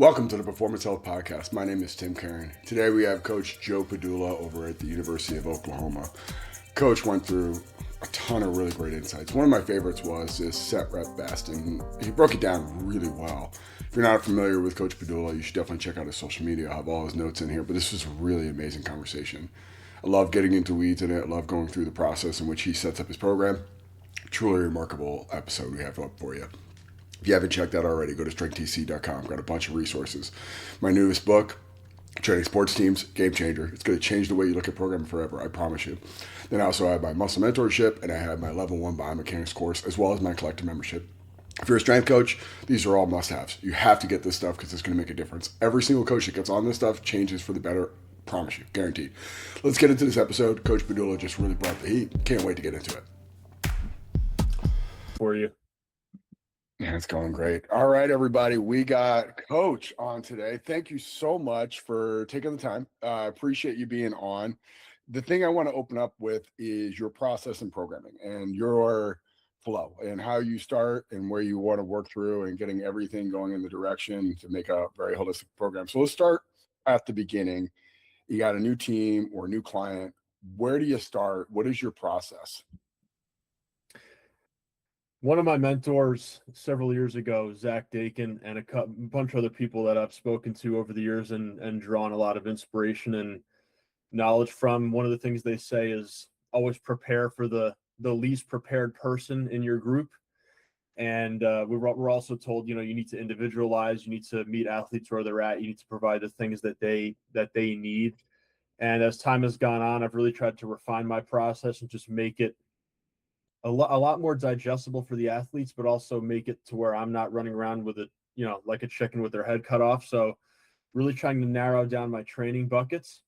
Welcome to the Performance Health Podcast. My name is Tim Caron. Today we have Coach Joe Padula over at the University of Oklahoma. Coach went through a ton of really great insights. One of my favorites was this set, rep, best, and he broke it down really well. If you're not familiar with Coach Pedulla, you should definitely check out his social media. I have all his notes in here, but this was a really amazing conversation. I love getting into weeds in it. I love going through the process in which he sets up his program. Truly remarkable episode we have up for you. If you haven't checked that already, go to strength&conditioningcoach. Got a bunch of resources. My newest book, Training Sports Teams, Game Changer. It's going to change the way you look at programming forever, I promise you. Then I also have my muscle mentorship, and I have my level 1 biomechanics course, as well as my collective membership. If you're a strength coach, these are all must-haves. You have to get this stuff because it's going to make a difference. Every single coach that gets on this stuff changes for the better. Promise you, guaranteed. Let's get into this episode. Coach Pedulla just really brought the heat. Can't wait to get into it. For you. Yeah, it's going great. All right, everybody. We got Coach on today. Thank you so much for taking the time. I appreciate you being on. The thing I want to open up with is your process in programming and your flow and how you start and where you want to work through and getting everything going in the direction to make a very holistic program. So let's start at the beginning. You got a new team or a new client. Where do you start? What is your process? One of my mentors several years ago, Zach Dakin, and a bunch of other people that I've spoken to over the years and drawn a lot of inspiration and knowledge from. One of the things they say is always prepare for the least prepared person in your group. And we're also told, you need to individualize. You need to meet athletes where they're at. You need to provide the things that they need. And as time has gone on, I've really tried to refine my process and just make it a lot more digestible for the athletes, but also make it to where I'm not running around with it, like a chicken with their head cut off. So really trying to narrow down my training buckets.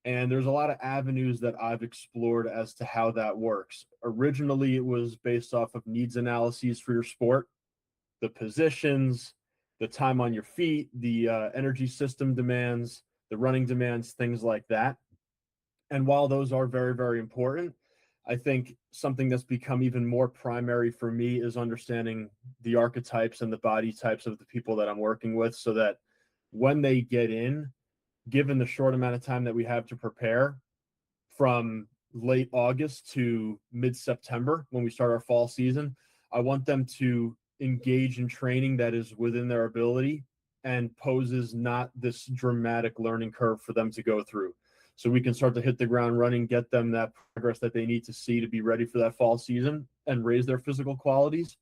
And there's a lot of avenues that I've explored as to how that works. Originally, it was based off of needs analyses for your sport, the positions, the time on your feet, the energy system demands, the running demands, things like that. And while those are very, very important, I think something that's become even more primary for me is understanding the archetypes and the body types of the people that I'm working with, so that when they get in, given the short amount of time that we have to prepare from late August to mid-September, when we start our fall season, I want them to engage in training that is within their ability and poses not this dramatic learning curve for them to go through. So we can start to hit the ground running, get them that progress that they need to see to be ready for that fall season and raise their physical qualities.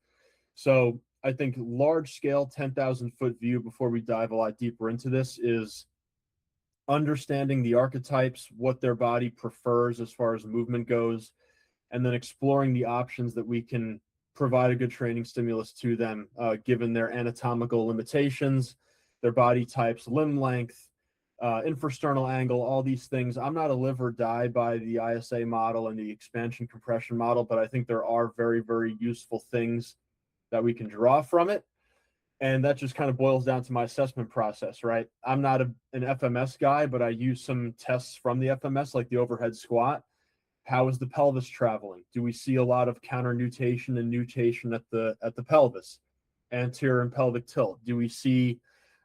So I think large scale 10,000 foot view before we dive a lot deeper into this is understanding the archetypes, what their body prefers as far as movement goes, and then exploring the options that we can provide a good training stimulus to them, given their anatomical limitations, their body types, limb length, infrasternal angle, all these things. I'm not a live or die by the ISA model and the expansion compression model, but I think there are very, very useful things that we can draw from it. And that just kind of boils down to my assessment process, right? I'm not an FMS guy, but I use some tests from the FMS, like the overhead squat. How is the pelvis traveling? Do we see a lot of counter nutation and nutation at the pelvis, anterior and pelvic tilt? Do we see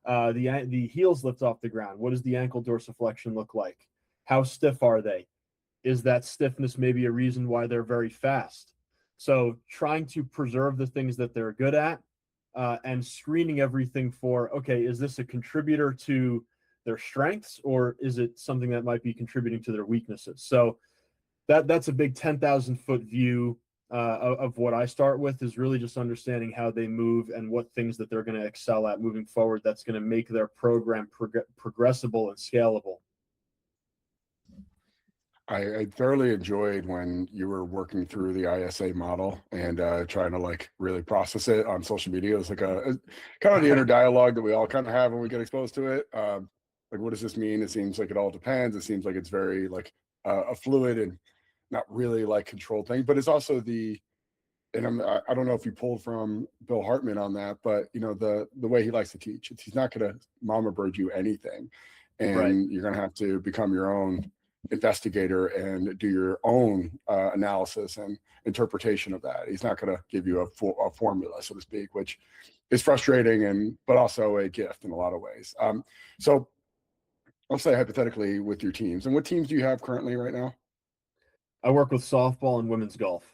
the heels lift off the ground? What does the ankle dorsiflexion look like? How stiff are they? Is that stiffness maybe a reason why they're very fast? So trying to preserve the things that they're good at, and screening everything for, okay, is this a contributor to their strengths, or is it something that might be contributing to their weaknesses? So that's a big 10,000 foot view of what I start with, is really just understanding how they move and what things that they're going to excel at moving forward that's going to make their program progressible and scalable. I thoroughly enjoyed when you were working through the ISA model and trying to really process it on social media. It's like a kind of the inner dialogue that we all kind of have when we get exposed to it. What does this mean? It seems like it all depends. It seems like it's very a fluid and not really controlled thing, but it's also and I don't know if you pulled from Bill Hartman on that, but the way he likes to teach, he's not going to mama bird you anything, and Right. You're going to have to become your own investigator and do your own analysis and interpretation of that. He's not going to give you a formula, so to speak, which is frustrating but also a gift in a lot of ways. So I'll say hypothetically with your teams, and what teams do you have currently right now? I work with softball and women's golf.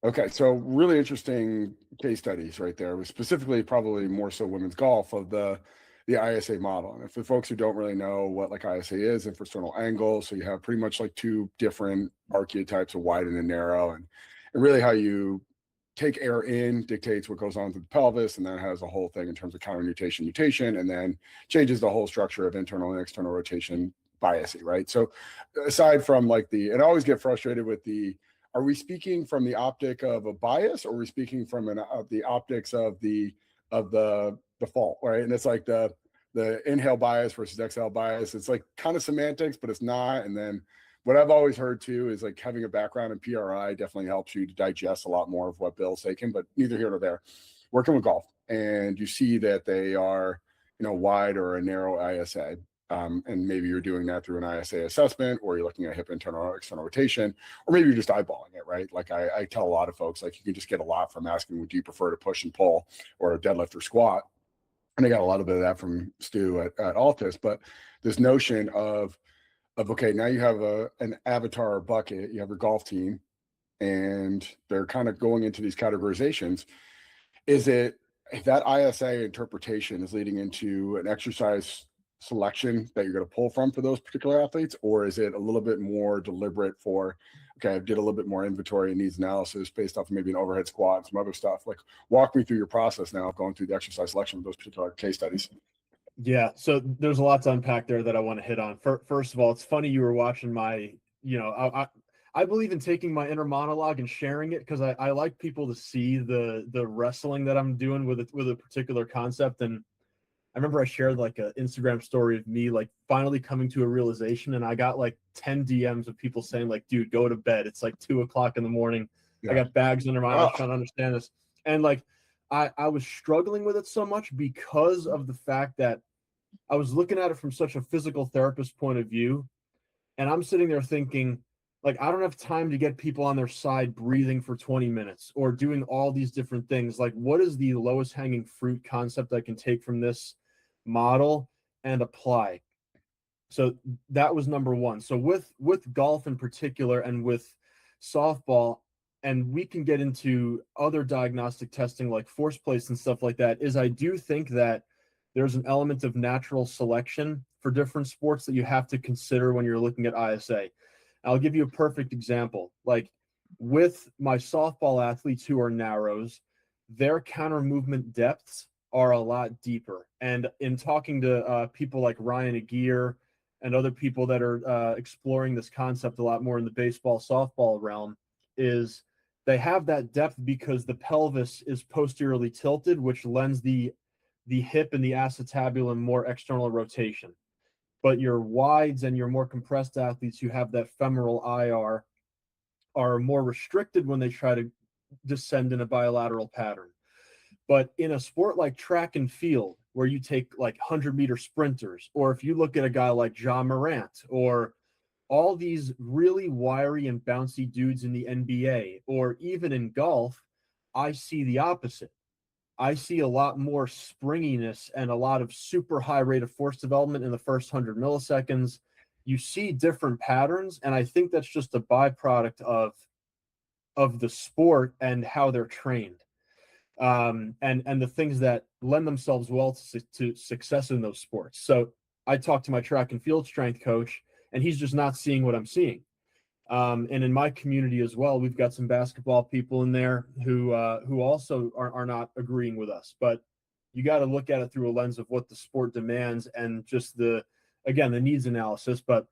Okay, so really interesting case studies right there, specifically probably more so women's golf of the ISA model. And for folks who don't really know what like ISA is, infrasternal angle, so you have pretty much like two different archetypes, a wide and a narrow, and really how you take air in dictates what goes on to the pelvis, and then has a whole thing in terms of counter mutation, and then changes the whole structure of internal and external rotation biasing, right? So aside from like and I always get frustrated with are we speaking from the optic of a bias, or are we speaking from the optics of the fault, right? And it's like the inhale bias versus exhale bias. It's like kind of semantics, but it's not. And then what I've always heard too is like having a background in PRI definitely helps you to digest a lot more of what Bill's taking, but neither here nor there. Working with golf, and you see that they are, wide or a narrow ISA. And maybe you're doing that through an ISA assessment, or you're looking at hip internal or external rotation, or maybe you're just eyeballing it, right? Like I tell a lot of folks, like you can just get a lot from asking, do you prefer to push and pull or a deadlift or squat? And I got a lot of bit of that from Stu at Altus, but this notion of okay, now you have an avatar or bucket, you have your golf team, and they're kind of going into these categorizations. Is it that ISA interpretation is leading into an exercise selection that you're going to pull from for those particular athletes, or is it a little bit more deliberate for, okay, I did a little bit more inventory and needs analysis based off of maybe an overhead squat and some other stuff? Like, walk me through your process now of going through the exercise selection of those particular case studies. Yeah, so there's a lot to unpack there that I want to hit on. First of all, it's funny you were watching my, I believe in taking my inner monologue and sharing it, because I like people to see the wrestling that I'm doing with a particular concept. And I remember I shared like an Instagram story of me like finally coming to a realization, and I got like 10 DMs of people saying like, dude, go to bed. It's like 2:00 in the morning. Yeah. I got bags under my eyes trying to understand this. And like I was struggling with it so much because of the fact that I was looking at it from such a physical therapist point of view. And I'm sitting there thinking, like, I don't have time to get people on their side breathing for 20 minutes or doing all these different things. Like, what is the lowest hanging fruit concept I can take from this model and apply? So that was number one. So with golf in particular, and with softball, and we can get into other diagnostic testing like force plates and stuff like that, is I do think that there's an element of natural selection for different sports that you have to consider when you're looking at ISA. I'll give you a perfect example. Like with my softball athletes who are narrows, their counter movement depths are a lot deeper. And in talking to people like Ryan Aguirre and other people that are exploring this concept a lot more in the baseball, softball realm, is they have that depth because the pelvis is posteriorly tilted, which lends the hip and the acetabulum more external rotation. But your wides and your more compressed athletes who have that femoral IR are more restricted when they try to descend in a bilateral pattern. But in a sport like track and field, where you take like 100-meter sprinters, or if you look at a guy like John Morant, or all these really wiry and bouncy dudes in the NBA, or even in golf, I see the opposite. I see a lot more springiness and a lot of super high rate of force development in the first 100 milliseconds. You see different patterns, and I think that's just a byproduct of the sport and how they're trained, and the things that lend themselves well to success in those sports. So I talked to my track and field strength coach, and he's just not seeing what I'm seeing. And in my community as well, we've got some basketball people in there who also are not agreeing with us. But you got to look at it through a lens of what the sport demands and just the needs analysis. But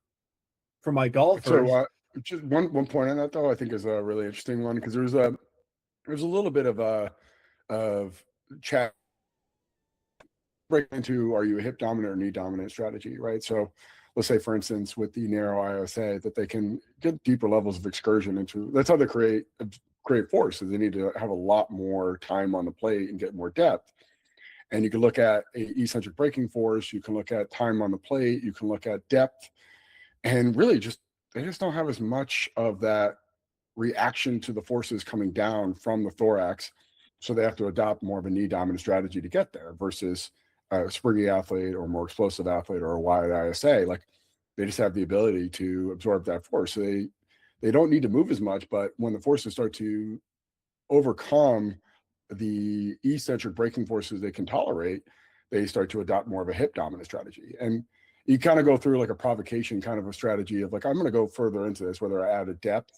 for my golfers, So just one point on that though, I think is a really interesting one, because there's a little bit of chat break into, are you a hip dominant or knee dominant strategy, right? So let's say, for instance, with the narrow ISA, that they can get deeper levels of excursion into. That's how they create force. So they need to have a lot more time on the plate and get more depth. And you can look at a eccentric braking force. You can look at time on the plate. You can look at depth, and really they just don't have as much of that reaction to the forces coming down from the thorax So they have to adopt more of a knee dominant strategy to get there versus a springy athlete or more explosive athlete or a wide ISA. Like they just have the ability to absorb that force. So they don't need to move as much, but when the forces start to overcome the eccentric braking forces they can tolerate, they start to adopt more of a hip dominant strategy. And you kind of go through like a provocation kind of a strategy of like, I'm going to go further into this, whether I add a depth,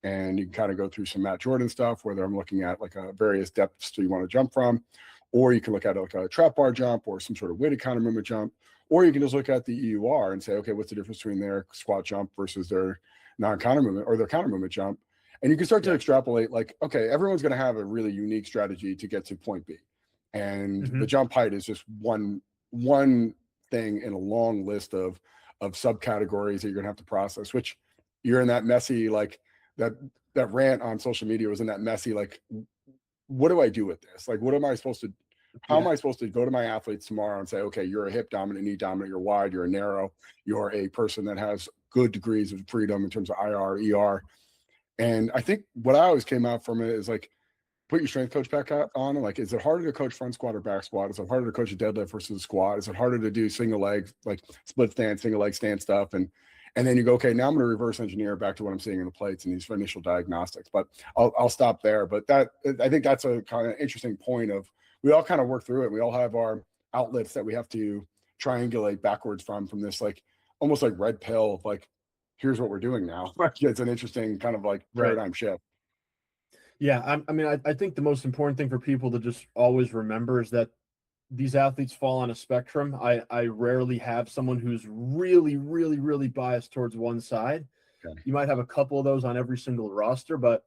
and you can kind of go through some Matt Jordan stuff, whether I'm looking at like a various depths you want to jump from, or you can look at like a trap bar jump or some sort of weighted counter movement jump, or you can just look at the EUR and say, okay, what's the difference between their squat jump versus their non-counter movement or their counter movement jump? And you can start to extrapolate like, okay, everyone's going to have a really unique strategy to get to point B. And the jump height is just one thing in a long list of subcategories that you're going to have to process, which you're in that messy, like that rant on social media was in that messy, like, what do I do with this? Like, what am I supposed to, how am I supposed to go to my athletes tomorrow and say, okay, you're a hip dominant, knee dominant, you're wide, you're a narrow, you're a person that has good degrees of freedom in terms of IR, ER. And I think what I always came out from it is like, put your strength coach back on. Like, is it harder to coach front squat or back squat? Is it harder to coach a deadlift versus a squat? Is it harder to do single leg, like split stand, single leg stand stuff? And then you go, okay, now I'm going to reverse engineer back to what I'm seeing in the plates and these initial diagnostics. But I'll stop there. But I think that's a kind of interesting point of, we all kind of work through it. We all have our outlets that we have to triangulate backwards from this, like almost like red pill of like, here's what we're doing now. It's an interesting kind of like paradigm shift. Yeah, I think the most important thing for people to just always remember is that these athletes fall on a spectrum. I rarely have someone who's really, really, really biased towards one side. Okay. You might have a couple of those on every single roster, but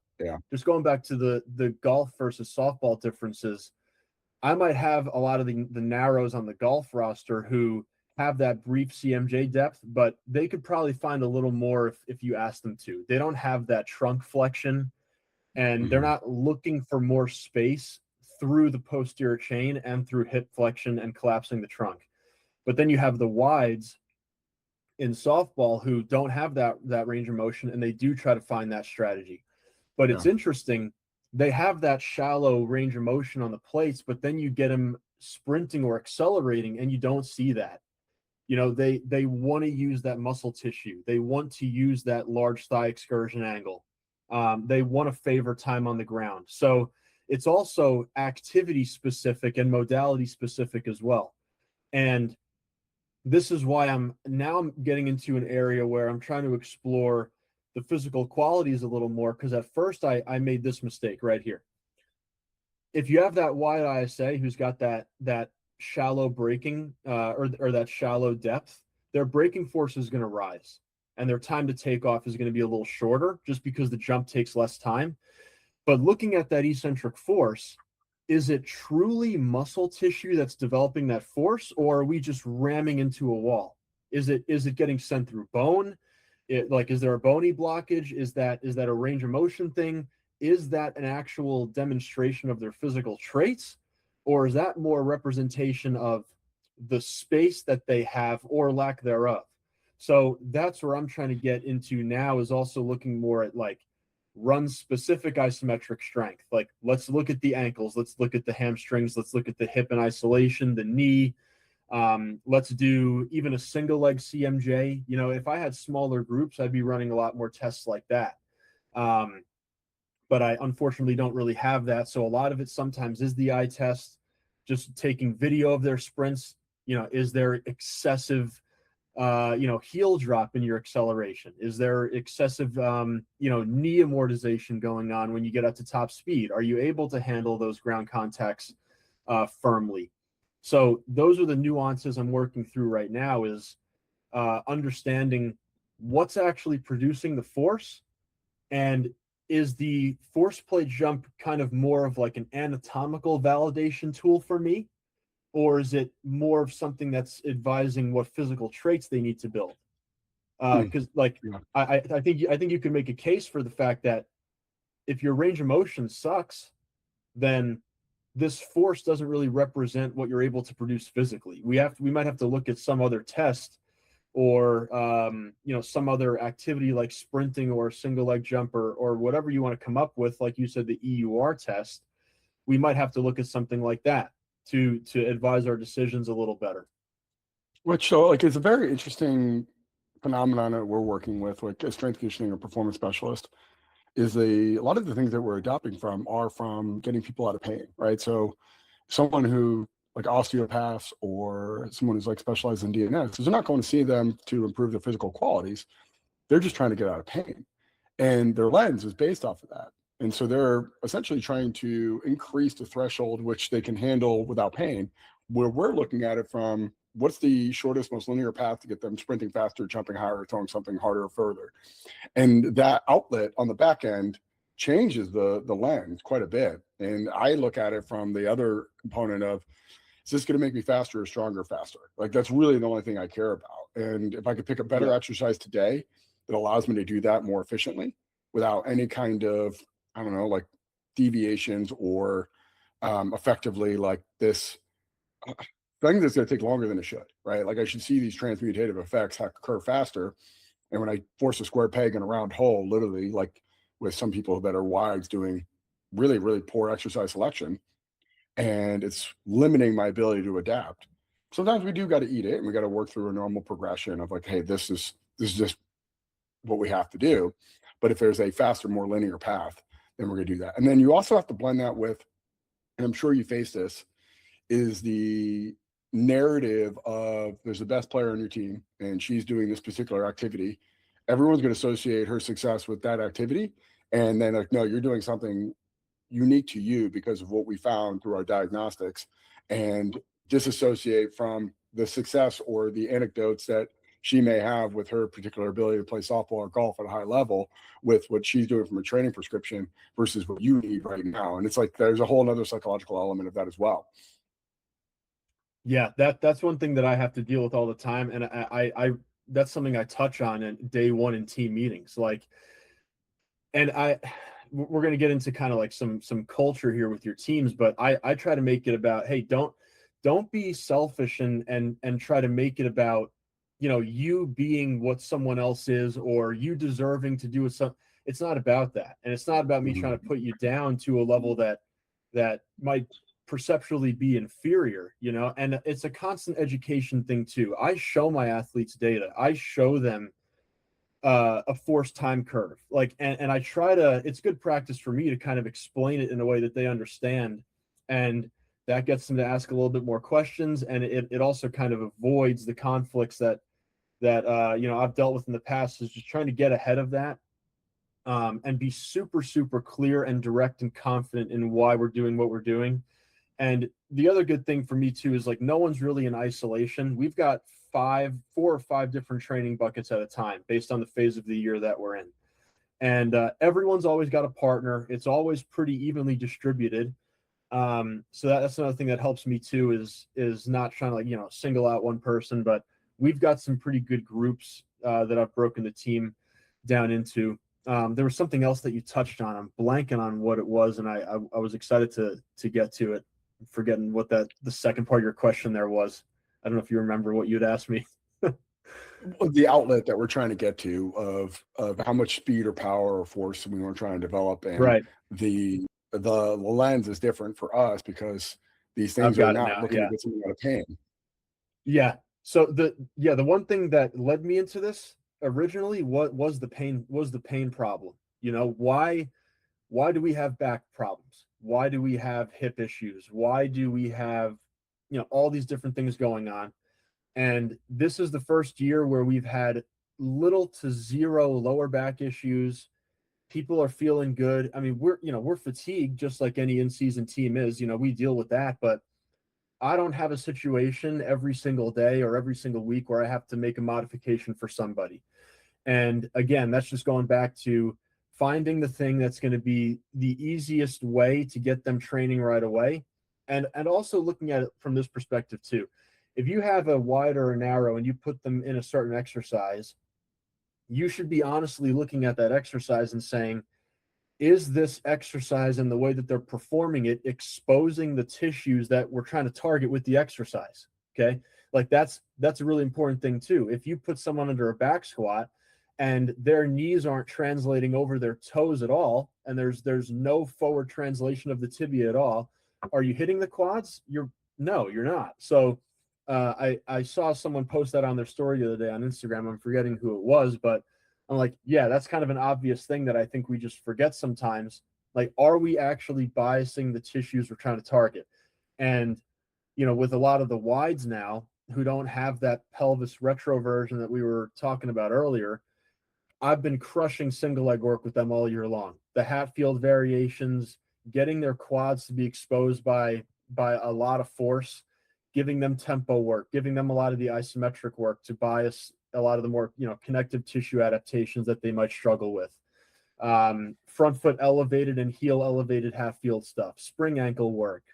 just going back to the golf versus softball differences, I might have a lot of the narrows on the golf roster who have that brief CMJ depth, but they could probably find a little more if you ask them to. They don't have that trunk flexion, and they're not looking for more space through the posterior chain and through hip flexion and collapsing the trunk. But then you have the wides in softball who don't have that range of motion, and they do try to find that strategy. But it's interesting. They have that shallow range of motion on the plates, but then you get them sprinting or accelerating, and you don't see that. You know, they want to use that muscle tissue. They want to use that large thigh excursion angle. They want to favor time on the ground. So it's also activity specific and modality specific as well. And this is why I'm getting into an area where I'm trying to explore the physical qualities a little more, because at first I made this mistake right here. If you have that wide ISA who's got that shallow braking or that shallow depth, their braking force is going to rise, and their time to take off is going to be a little shorter just because the jump takes less time. But looking at that eccentric force, is it truly muscle tissue that's developing that force, or are we just ramming into a wall? Is it getting sent through bone? Is there a bony blockage? Is that a range of motion thing? Is that an actual demonstration of their physical traits? Or is that more representation of the space that they have or lack thereof? So that's where I'm trying to get into now, is also looking more at like run specific isometric strength. Like, let's look at the ankles, let's look at the hamstrings, let's look at the hip in isolation, the knee. Let's do even a single leg CMJ. You know, if I had smaller groups, I'd be running a lot more tests like that. But I unfortunately don't really have that. So a lot of it sometimes is the eye test, just taking video of their sprints. You know, is there excessive heel drop in your acceleration? Is there excessive knee amortization going on when you get up to top speed? Are you able to handle those ground contacts firmly? So those are the nuances I'm working through right now, is understanding what's actually producing the force, and is the force plate jump kind of more of like an anatomical validation tool for me, or is it more of something that's advising what physical traits they need to build? Because I think you can make a case for the fact that if your range of motion sucks, then this force doesn't really represent what you're able to produce physically. We might have to look at some other test, or some other activity like sprinting or a single leg jump, or whatever you want to come up with, like you said, the EUR test, we might have to look at something like that to advise our decisions a little better. Which, so like, it's a very interesting phenomenon that we're working with, like a strength conditioning or performance specialist, is a lot of the things that we're adopting from are from getting people out of pain, right? So someone who like osteopaths or someone who's like specialized in DNS, they're not going to see them to improve their physical qualities. They're just trying to get out of pain. And their lens is based off of that. And so they're essentially trying to increase the threshold which they can handle without pain, where we're looking at it from what's the shortest, most linear path to get them sprinting faster, jumping higher, throwing something harder or further. And that outlet on the back end changes the lens quite a bit. And I look at it from the other component of, is this going to make me faster or stronger faster? Like, that's really the only thing I care about. And if I could pick a better exercise today that allows me to do that more efficiently without any kind of, I don't know, like deviations or effectively like this thing that's going to take longer than it should, right? Like, I should see these transmutative effects occur faster. And when I force a square peg in a round hole, literally, like with some people that are wides doing really, really poor exercise selection, and it's limiting my ability to adapt. Sometimes we do got to eat it, and we got to work through a normal progression of like, hey, this is just what we have to do. But if there's a faster, more linear path, then we're going to do that. And then you also have to blend that with, and I'm sure you face this, is the narrative of there's the best player on your team and she's doing this particular activity. Everyone's going to associate her success with that activity. And then like, no, you're doing something unique to you because of what we found through our diagnostics, and disassociate from the success or the anecdotes that she may have with her particular ability to play softball or golf at a high level with what she's doing from a training prescription versus what you need right now. And it's like, there's a whole other psychological element of that as well. Yeah, that's one thing that I have to deal with all the time. And I that's something I touch on in day one in team meetings. Like, and we're going to get into kind of like some culture here with your teams, but I try to make it about, hey, don't be selfish and try to make it about, you know, you being what someone else is or you deserving to do something. It's not about that. And it's not about me trying to put you down to a level that might perceptually be inferior, you know. And it's a constant education thing too. I show my athletes data. I show them a forced time curve, like, and I try to, it's good practice for me to kind of explain it in a way that they understand, and that gets them to ask a little bit more questions, and it also kind of avoids the conflicts that you know, I've dealt with in the past, is just trying to get ahead of that, and be super clear and direct and confident in why we're doing what we're doing. And the other good thing for me too is like, no one's really in isolation. We've got 4 or 5 different training buckets at a time based on the phase of the year that we're in. And everyone's always got a partner. It's always pretty evenly distributed. So that's another thing that helps me too, is not trying to, like, you know, single out one person, but we've got some pretty good groups that I've broken the team down into. There was something else that you touched on. I'm blanking on what it was, and I was excited to get to it. I'm forgetting what the second part of your question there was. I don't know if you remember what you'd asked me. The outlet that we're trying to get to of how much speed or power or force we want to try and develop, and Right. the lens is different for us because these things are not looking to get something out of pain. Yeah. So the one thing that led me into this originally was the pain problem. You know, why do we have back problems? Why do we have hip issues? Why do we have, you know, all these different things going on? And this is the first year where we've had little to zero lower back issues. People are feeling good. I mean, we're fatigued just like any in-season team is. You know, we deal with that, but I don't have a situation every single day or every single week where I have to make a modification for somebody. And again, that's just going back to finding the thing that's going to be the easiest way to get them training right away. And also looking at it from this perspective too. If you have a wide or a narrow and you put them in a certain exercise, you should be honestly looking at that exercise and saying, is this exercise and the way that they're performing it exposing the tissues that we're trying to target with the exercise? Okay. Like that's a really important thing too. If you put someone under a back squat and their knees aren't translating over their toes at all, and there's no forward translation of the tibia at all, Are you hitting the quads? No, you're not. So I saw someone post that on their story the other day on Instagram. I'm forgetting who it was, but I'm like, yeah, that's kind of an obvious thing that I think we just forget sometimes. Like, are we actually biasing the tissues we're trying to target? And, with a lot of the wides now who don't have that pelvis retroversion that we were talking about earlier, I've been crushing single leg work with them all year long. The Hatfield variations, getting their quads to be exposed by a lot of force, giving them tempo work, giving them a lot of the isometric work to bias a lot of the more connective tissue adaptations that they might struggle with. Front foot elevated and heel elevated Hatfield stuff, spring ankle work,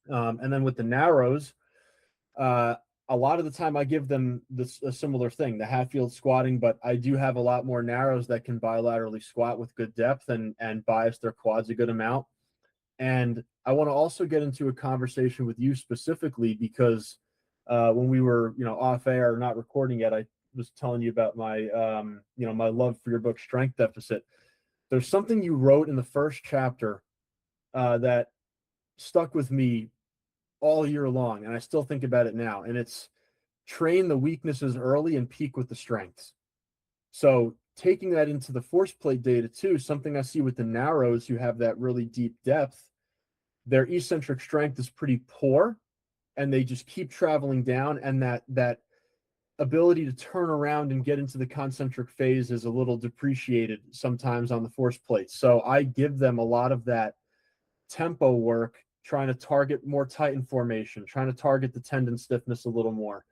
and then with the narrows. A lot of the time I give them a similar thing, the Hatfield squatting, but I do have a lot more narrows that can bilaterally squat with good depth and bias their quads a good amount. And I want to also get into a conversation with you specifically because when we were, off air, not recording yet, I was telling you about my, my love for your book, Strength Deficit. There's something you wrote in the first chapter that stuck with me all year long, and I still think about it now, and it's train the weaknesses early and peak with the strengths. So taking that into the force plate data too, something I see with the narrows who have that really deep depth, their eccentric strength is pretty poor and they just keep traveling down, and that ability to turn around and get into the concentric phase is a little depreciated sometimes on the force plates. So I give them a lot of that tempo work, trying to target more Titan formation, trying to target the tendon stiffness a little more,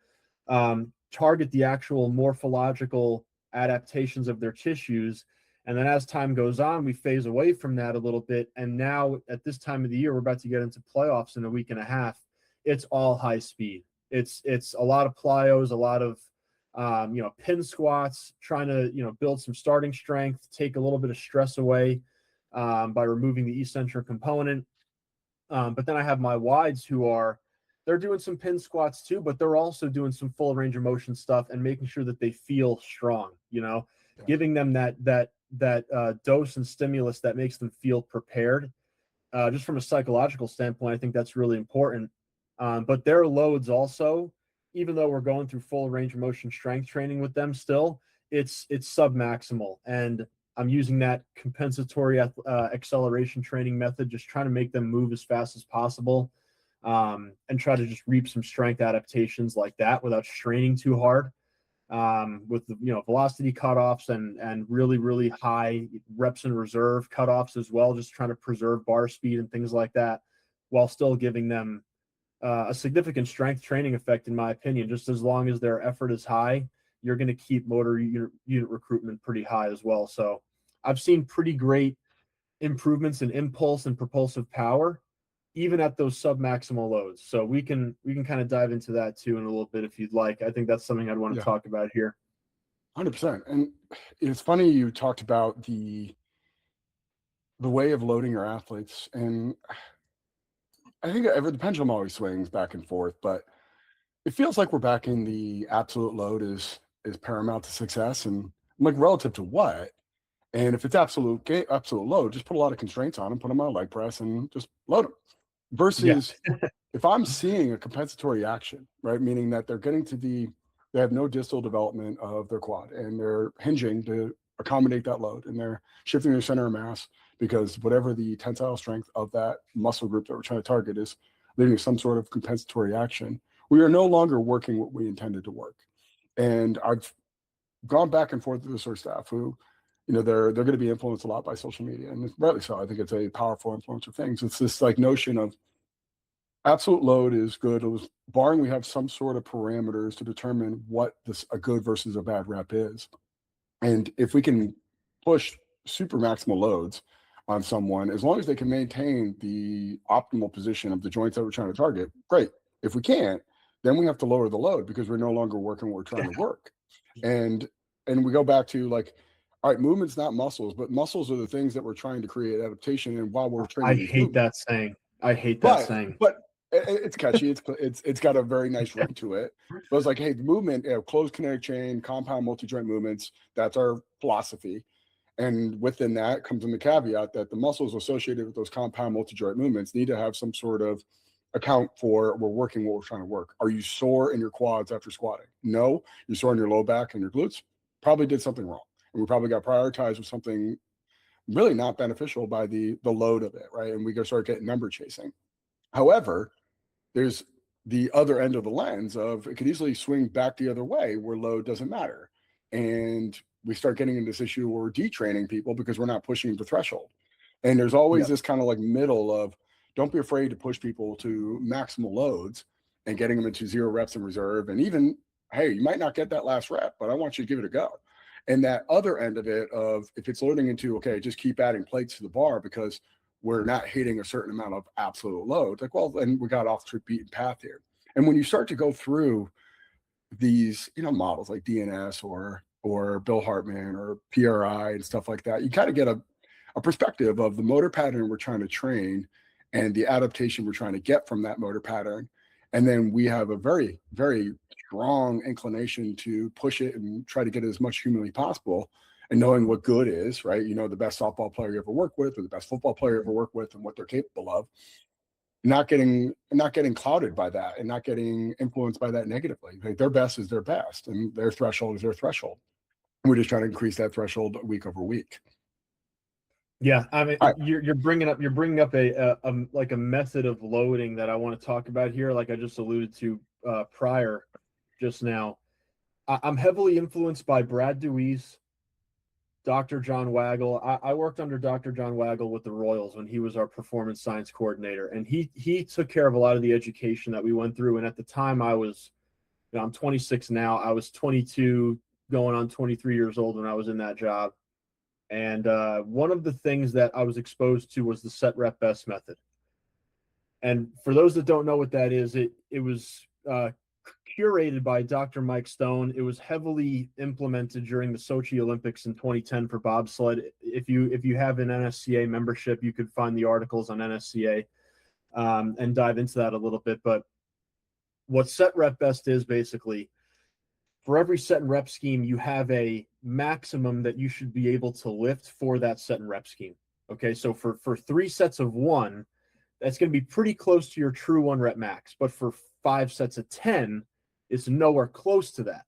target the actual morphological adaptations of their tissues. And then as time goes on, we phase away from that a little bit. And now at this time of the year, we're about to get into Plyos in a week and a half. It's all high speed. It's a lot of Plyos, a lot of pin squats, trying to build some starting strength, take a little bit of stress away by removing the eccentric component. But then I have my wides they're doing some pin squats too, but they're also doing some full range of motion stuff and making sure that they feel strong, giving them that dose and stimulus that makes them feel prepared. Just from a psychological standpoint, I think that's really important. But their loads also, even though we're going through full range of motion strength training with them still, it's submaximal. And I'm using that compensatory acceleration training method, just trying to make them move as fast as possible, and try to just reap some strength adaptations like that without straining too hard, with the velocity cutoffs and really, really high reps in reserve cutoffs as well, just trying to preserve bar speed and things like that while still giving them a significant strength training effect, in my opinion. Just as long as their effort is high, you're going to keep motor unit recruitment pretty high as well. So I've seen pretty great improvements in impulse and propulsive power, even at those submaximal loads. So we can kind of dive into that too in a little bit if you'd like. I think that's something I'd want to talk about here. 100%. And it's funny you talked about the way of loading your athletes, and I think the pendulum always swings back and forth, but it feels like we're back in the absolute load is paramount to success. And I'm like, relative to what? And if it's absolute load, just put a lot of constraints on them, put them on a leg press and just load them. Versus if I'm seeing a compensatory action, right? Meaning that they're getting they have no distal development of their quad and they're hinging to accommodate that load and they're shifting their center of mass because whatever the tensile strength of that muscle group that we're trying to target is leading to some sort of compensatory action. We are no longer working what we intended to work. And I've gone back and forth with the sort of staff who, they're going to be influenced a lot by social media, and rightly so. I think it's a powerful influence of things. It's this like notion of absolute load is good, barring we have some sort of parameters to determine what a good versus a bad rep is. And if we can push super maximal loads on someone, as long as they can maintain the optimal position of the joints that we're trying to target, great. If we can't, then we have to lower the load because we're no longer working what we're trying to work. And we go back to like, all right, movement's not muscles, but muscles are the things that we're trying to create adaptation. And while we're training, I hate that saying. But it's catchy. It's got a very nice ring to it. But it's like, hey, the movement, closed kinetic chain, compound multi-joint movements. That's our philosophy. And within that comes in the caveat that the muscles associated with those compound multi-joint movements need to have some sort of account for we're working what we're trying to work. Are you sore in your quads after squatting? No. You're sore in your low back and your glutes? Probably did something wrong. And we probably got prioritized with something really not beneficial by the load of it, right? And we go start getting number chasing. However, there's the other end of the lens of it could easily swing back the other way where load doesn't matter. And we start getting into this issue where we're detraining people because we're not pushing the threshold. And there's always this kind of like middle of don't be afraid to push people to maximal loads and getting them into 0 reps in reserve. And even, hey, you might not get that last rep, but I want you to give it a go. And that other end of it of if it's loading into, okay, just keep adding plates to the bar because we're not hitting a certain amount of absolute load. Like, well, then we got off the beaten path here. And when you start to go through these, models like DNS or Bill Hartman or PRI and stuff like that, you kind of get a perspective of the motor pattern we're trying to train and the adaptation we're trying to get from that motor pattern. And then we have a very, very strong inclination to push it and try to get it as much humanly possible. And knowing what good is, right? The best softball player you ever work with or the best football player you ever work with and what they're capable of. Not getting clouded by that and not getting influenced by that negatively. Like their best is their best and their threshold is their threshold. We're just trying to increase that threshold week over week. Yeah, I mean, you're bringing up a method of loading that I want to talk about here, like I just alluded to prior just now. I'm heavily influenced by Brad Deweese, Dr. John Waggle. I worked under Dr. John Waggle with the Royals when he was our performance science coordinator, and he took care of a lot of the education that we went through. And at the time, I was, I'm 26 now. I was 22, going on 23 years old when I was in that job. And one of the things that I was exposed to was the set rep best method. And for those that don't know what that is, it was curated by Dr. Mike Stone. It was heavily implemented during the Sochi Olympics in 2010 for bobsled. If you have an NSCA membership, you could find the articles on NSCA and dive into that a little bit. But what set rep best is basically, for every set and rep scheme, you have a maximum that you should be able to lift for that set and rep scheme. Okay, so for 3 sets of 1, that's going to be pretty close to your true 1 rep max. But for 5 sets of 10, it's nowhere close to that.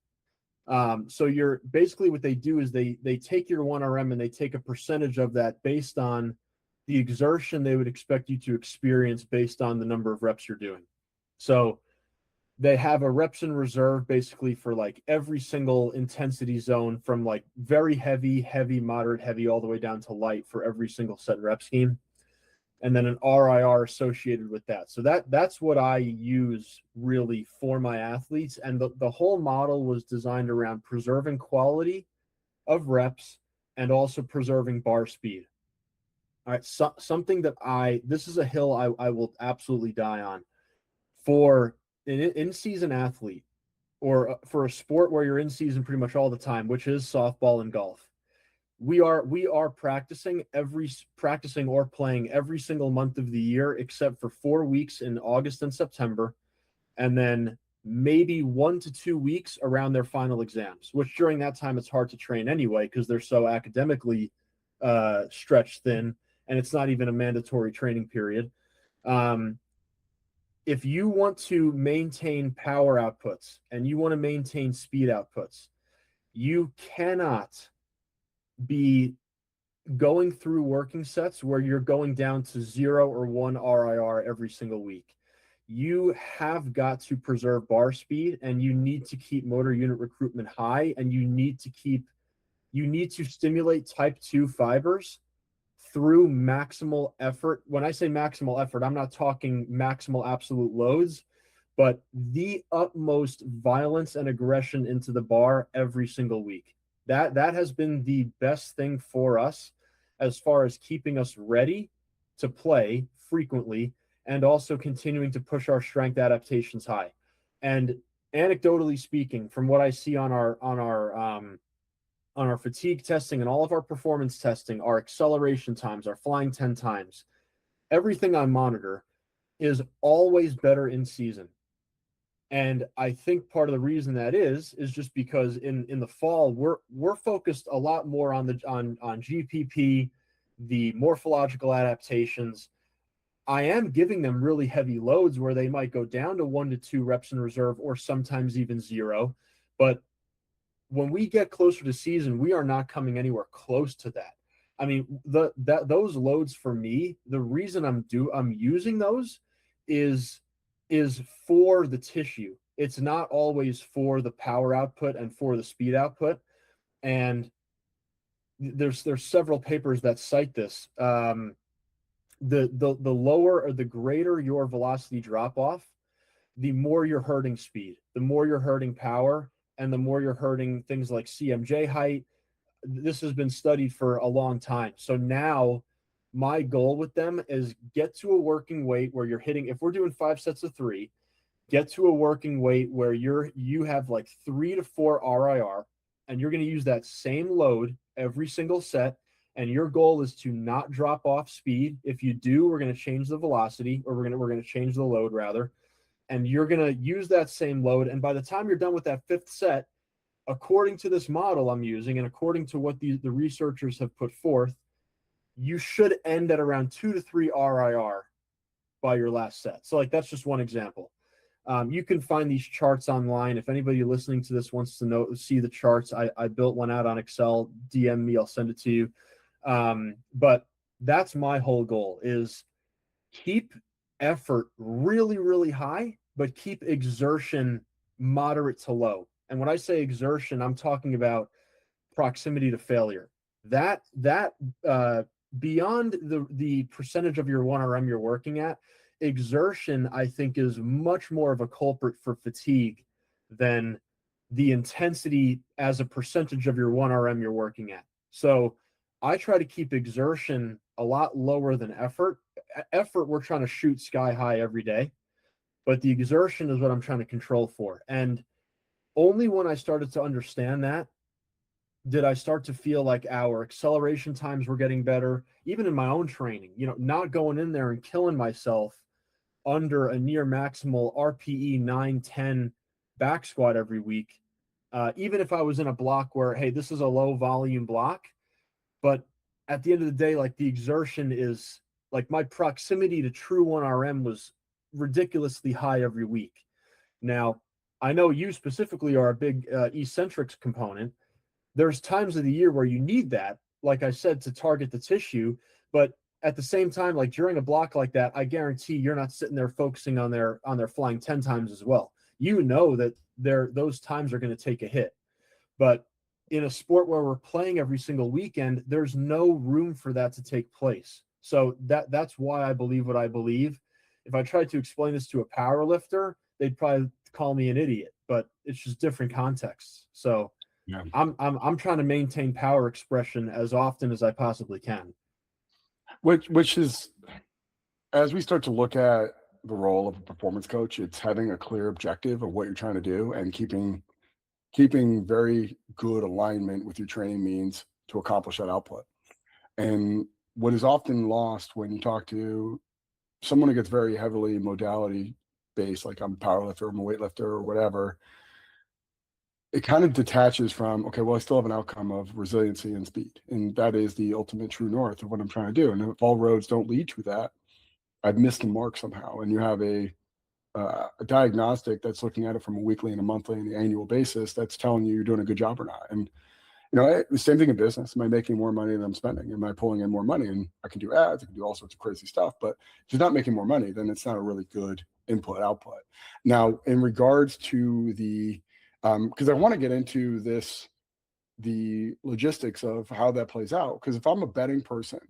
So you're basically what they do is they take your 1RM and they take a percentage of that based on the exertion they would expect you to experience based on the number of reps you're doing. So they have a reps in reserve basically for like every single intensity zone from like very heavy, moderate, heavy, all the way down to light for every single set and rep scheme. And then an RIR associated with that. So that's what I use really for my athletes. And the whole model was designed around preserving quality of reps and also preserving bar speed. All right. So, something that this is a hill I will absolutely die on for an in-season athlete or for a sport where you're in season pretty much all the time, which is softball and golf. We are practicing or playing every single month of the year, except for 4 weeks in August and September. And then maybe 1 to 2 weeks around their final exams, which during that time, it's hard to train anyway, because they're so academically stretched thin and it's not even a mandatory training period. If you want to maintain power outputs and you want to maintain speed outputs, you cannot be going through working sets where you're going down to 0 or 1 RIR every single week. You have got to preserve bar speed and you need to keep motor unit recruitment high, and you need to stimulate type 2 fibers through maximal effort. When I say maximal effort, I'm not talking maximal absolute loads, but the utmost violence and aggression into the bar every single week. That has been the best thing for us as far as keeping us ready to play frequently and also continuing to push our strength adaptations high. And anecdotally speaking, from what I see on our fatigue testing and all of our performance testing, our acceleration times, our flying 10 times, everything I monitor is always better in season. And I think part of the reason that is just because in the fall we're focused a lot more on GPP, the morphological adaptations. I am giving them really heavy loads where they might go down to 1 to 2 reps in reserve or sometimes even 0. But when we get closer to season, we are not coming anywhere close to that. I mean, those loads for me, the reason I'm using those is for the tissue. It's not always for the power output and for the speed output. And there's several papers that cite this. The lower or the greater your velocity drop off, the more you're hurting speed, the more you're hurting power, and the more you're hurting things like CMJ height. This has been studied for a long time. So now my goal with them is get to a working weight where you're hitting, if we're doing 5 sets of 3, get to a working weight where you have like 3 to 4 RIR, and you're going to use that same load every single set. And your goal is to not drop off speed. If you do, we're going to change the velocity, or we're going to change the load rather. And you're going to use that same load. And by the time you're done with that 5th set, according to this model I'm using and according to what the researchers have put forth, you should end at around 2 to 3 RIR by your last set. So like, that's just one example. You can find these charts online. If anybody listening to this wants to see the charts, I built one out on Excel. DM me, I'll send it to you. But that's my whole goal, is keep effort really, really high, but keep exertion moderate to low. And when I say exertion, I'm talking about proximity to failure. That beyond the percentage of your 1RM you're working at, exertion, I think, is much more of a culprit for fatigue than the intensity as a percentage of your 1RM you're working at. So I try to keep exertion a lot lower than effort. Effort, we're trying to shoot sky high every day, but the exertion is what I'm trying to control for. And only when I started to understand that did I start to feel like our acceleration times were getting better, even in my own training, not going in there and killing myself under a near maximal RPE 9-10 back squat every week. Even if I was in a block where, hey, this is a low volume block, but at the end of the day, like, the exertion is like, my proximity to true 1RM was ridiculously high every week. Now, I know you specifically are a big eccentrics component. There's times of the year where you need that, like I said, to target the tissue. But at the same time, like during a block like that, I guarantee you're not sitting there focusing on their flying 10 times as well. You know that those times are going to take a hit. But in a sport where we're playing every single weekend, there's no room for that to take place. So that's why I believe what I believe. If I tried to explain this to a power lifter, they'd probably call me an idiot, but it's just different contexts. So yeah. I'm trying to maintain power expression as often as I possibly can. Which is, as we start to look at the role of a performance coach, it's having a clear objective of what you're trying to do and keeping very good alignment with your training means to accomplish that output. And what is often lost when you talk to someone who gets very heavily modality based, like I'm a powerlifter, I'm a weightlifter or whatever, it kind of detaches from, okay, well, I still have an outcome of resiliency and speed. And that is the ultimate true north of what I'm trying to do. And if all roads don't lead to that, I've missed the mark somehow. And you have a diagnostic that's looking at it from a weekly and a monthly and an annual basis that's telling you you're doing a good job or not. And, the same thing in business. Am I making more money than I'm spending? Am I pulling in more money? And I can do ads, I can do all sorts of crazy stuff, but if you're not making more money, then it's not a really good input output. Now, in regards to the, because I want to get into the logistics of how that plays out. Because if I'm a betting person,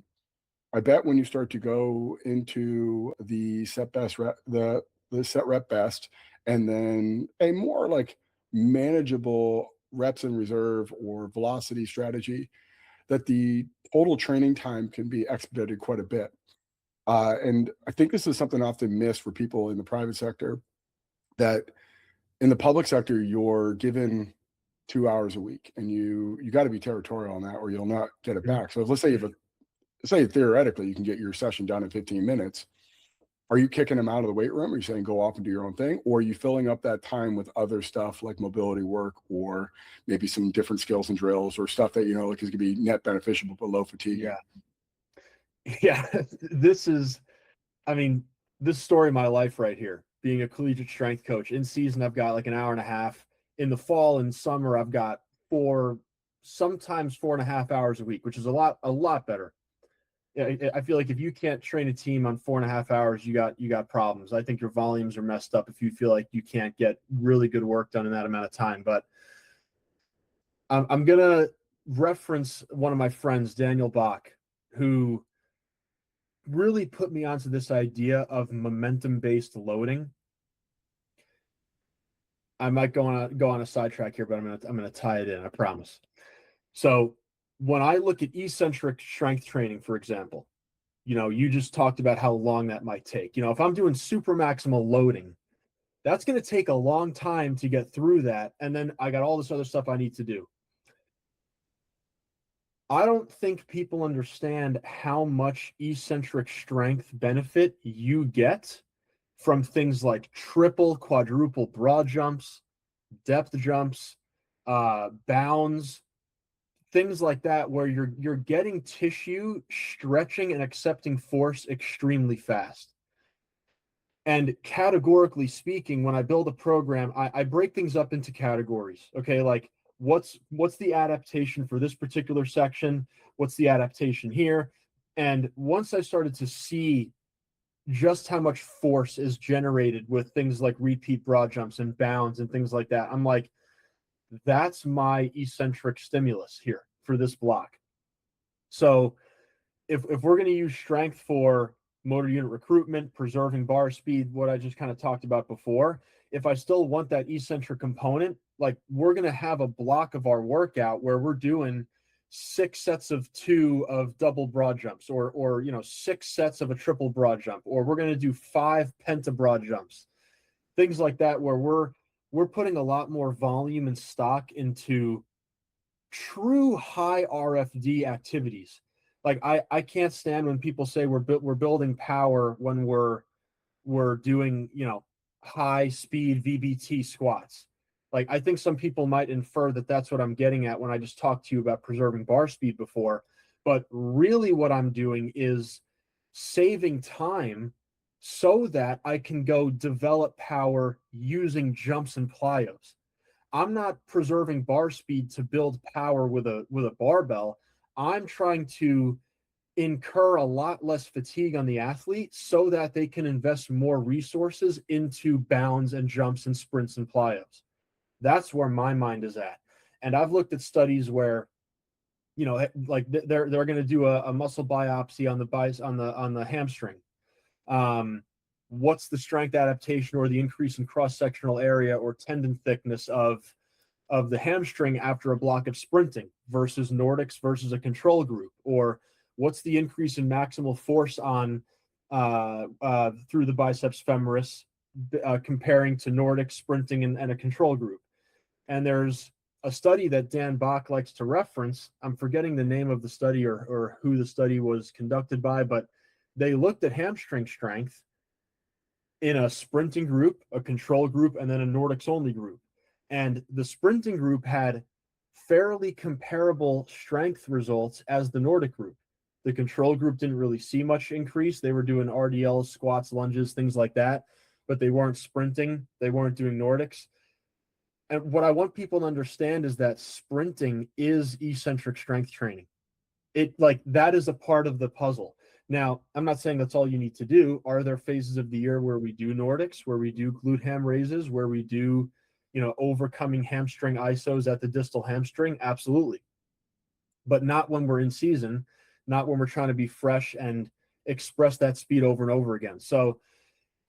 I bet when you start to go into the set best rep, the set rep best, and then a more like manageable reps in reserve or velocity strategy, that the total training time can be expedited quite a bit. And I think this is something often missed for people in the private sector, that in the public sector, you're given 2 hours a week and you got to be territorial on that or you'll not get it back. So let's say theoretically you can get your session done in 15 minutes. are you kicking them out of the weight room? Are you saying go off and do your own thing? Or are you filling up that time with other stuff like mobility work or maybe some different skills and drills or stuff that, like is going to be net beneficial but low fatigue? Yeah. This is story of my life right here, being a collegiate strength coach. In season, I've got like an hour and a half. In the fall and summer, I've got sometimes 4.5 hours a week, which is a lot better. I feel like if you can't train a team on 4.5 hours, you got problems. I think your volumes are messed up if you feel like you can't get really good work done in that amount of time. But I'm gonna reference one of my friends, Daniel Bach, who really put me onto this idea of momentum-based loading. I might go on a sidetrack here, but I'm gonna tie it in, I promise. So when I look at eccentric strength training, for example, you just talked about how long that might take. If I'm doing super maximal loading, that's going to take a long time to get through that. And then I got all this other stuff I need to do. I don't think people understand how much eccentric strength benefit you get from things like triple, quadruple broad jumps, depth jumps, bounds, things like that, where you're getting tissue stretching and accepting force extremely fast. And categorically speaking, when I build a program, I break things up into categories. Okay, like what's the adaptation for this particular section? What's the adaptation here? And once I started to see just how much force is generated with things like repeat broad jumps and bounds and things like that, I'm like, that's my eccentric stimulus here for this block. So if we're going to use strength for motor unit recruitment, preserving bar speed, what I just kind of talked about before, if I still want that eccentric component, like we're going to have a block of our workout where we're doing 6 sets of 2 of double broad jumps, or 6 sets of a triple broad jump, or we're going to do 5 penta broad jumps, things like that, where we're putting a lot more volume and stock into true high RFD activities. Like I can't stand when people say we're building power when we're doing high speed VBT squats. Like I think some people might infer that that's what I'm getting at when I just talked to you about preserving bar speed before, but really what I'm doing is saving time so that I can go develop power using jumps and plyos. I'm not preserving bar speed to build power with a barbell. I'm trying to incur a lot less fatigue on the athlete so that they can invest more resources into bounds and jumps and sprints and plyos. That's where my mind is at. And I've looked at studies where, like they're going to do a muscle biopsy on the hamstring. What's the strength adaptation or the increase in cross-sectional area or tendon thickness of the hamstring after a block of sprinting versus Nordics versus a control group? Or what's the increase in maximal force on through the biceps femoris comparing to Nordic sprinting and a control group? And there's a study that Dan Bach likes to reference. I'm forgetting the name of the study or who the study was conducted by, but they looked at hamstring strength in a sprinting group, a control group, and then a Nordics only group. And the sprinting group had fairly comparable strength results as the Nordic group. The control group didn't really see much increase. They were doing RDLs, squats, lunges, things like that, but they weren't sprinting. They weren't doing Nordics. And what I want people to understand is that sprinting is eccentric strength training. That is a part of the puzzle. Now, I'm not saying that's all you need to do. Are there phases of the year where we do Nordics, where we do glute ham raises, where we do, overcoming hamstring isos at the distal hamstring? Absolutely. But not when we're in season, not when we're trying to be fresh and express that speed over and over again. So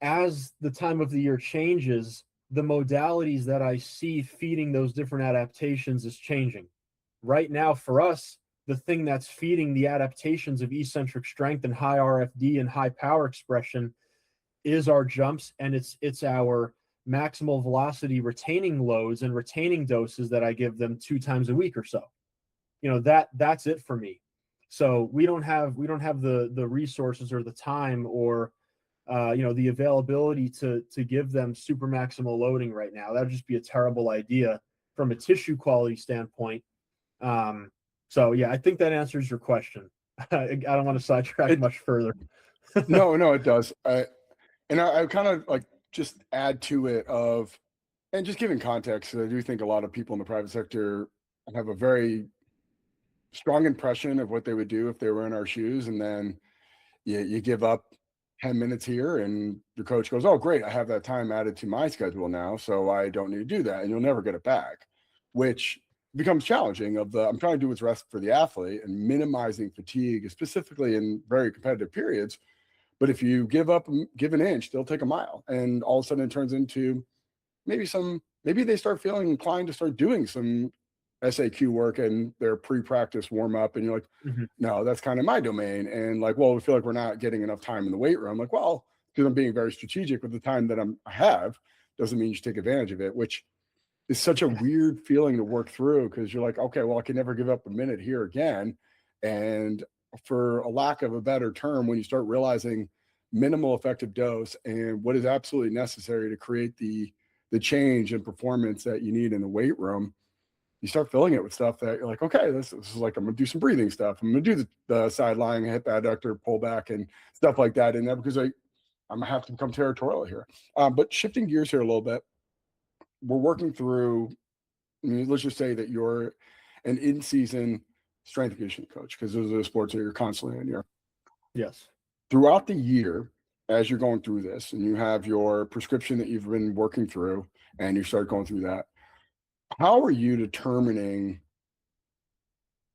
as the time of the year changes, the modalities that I see feeding those different adaptations is changing. Right now, for us, the thing that's feeding the adaptations of eccentric strength and high RFD and high power expression is our jumps, and it's our maximal velocity retaining loads and retaining doses that I give them 2 times a week or so. That's it for me. So we don't have the resources or the time or the availability to give them super maximal loading right now. That would just be a terrible idea from a tissue quality standpoint. So yeah, I think that answers your question. I don't want to sidetrack much further. No, it does. I kind of like just add to it and just giving context. I do think a lot of people in the private sector have a very strong impression of what they would do if they were in our shoes. And then you give up 10 minutes here and your coach goes, oh, great, I have that time added to my schedule now, so I don't need to do that. And you'll never get it back, which becomes challenging I'm trying to do what's best for the athlete and minimizing fatigue, specifically in very competitive periods. But if you give an inch, they'll take a mile. And all of a sudden it turns into maybe they start feeling inclined to start doing some S&Ccoach work and their pre-practice warm up. And you're like, no, that's kind of my domain. And like, well, we feel like we're not getting enough time in the weight room. Like, well, because I'm being very strategic with the time that I have, doesn't mean you should take advantage of it, which is such a weird feeling to work through, because you're like, okay, well, I can never give up a minute here again. And for a lack of a better term, when you start realizing minimal effective dose and what is absolutely necessary to create the change and performance that you need in the weight room, you start filling it with stuff that you're like, okay, this is like, I'm going to do some breathing stuff. I'm going to do the side lying hip adductor pullback and stuff like that in there, because I'm going to have to become territorial here. But shifting gears here a little bit, we're working through, let's just say that you're an in-season strength and conditioning coach, because those are the sports that you're constantly in here. Yes. Throughout the year, as you're going through this and you have your prescription that you've been working through and you start going through that, how are you determining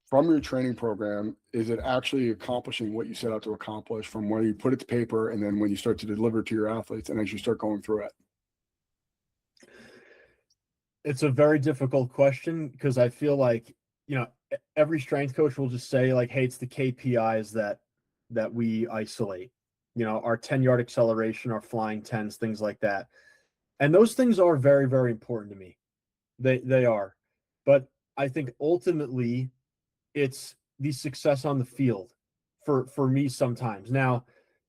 from your training program, is it actually accomplishing what you set out to accomplish from when you put it to paper and then when you start to deliver to your athletes and as you start going through it? It's a very difficult question, because I feel like, every strength coach will just say like, hey, it's the KPIs that we isolate, our 10-yard acceleration, our flying 10s, things like that. And those things are very, very important to me. They are. But I think ultimately it's the success on the field for me sometimes. Now,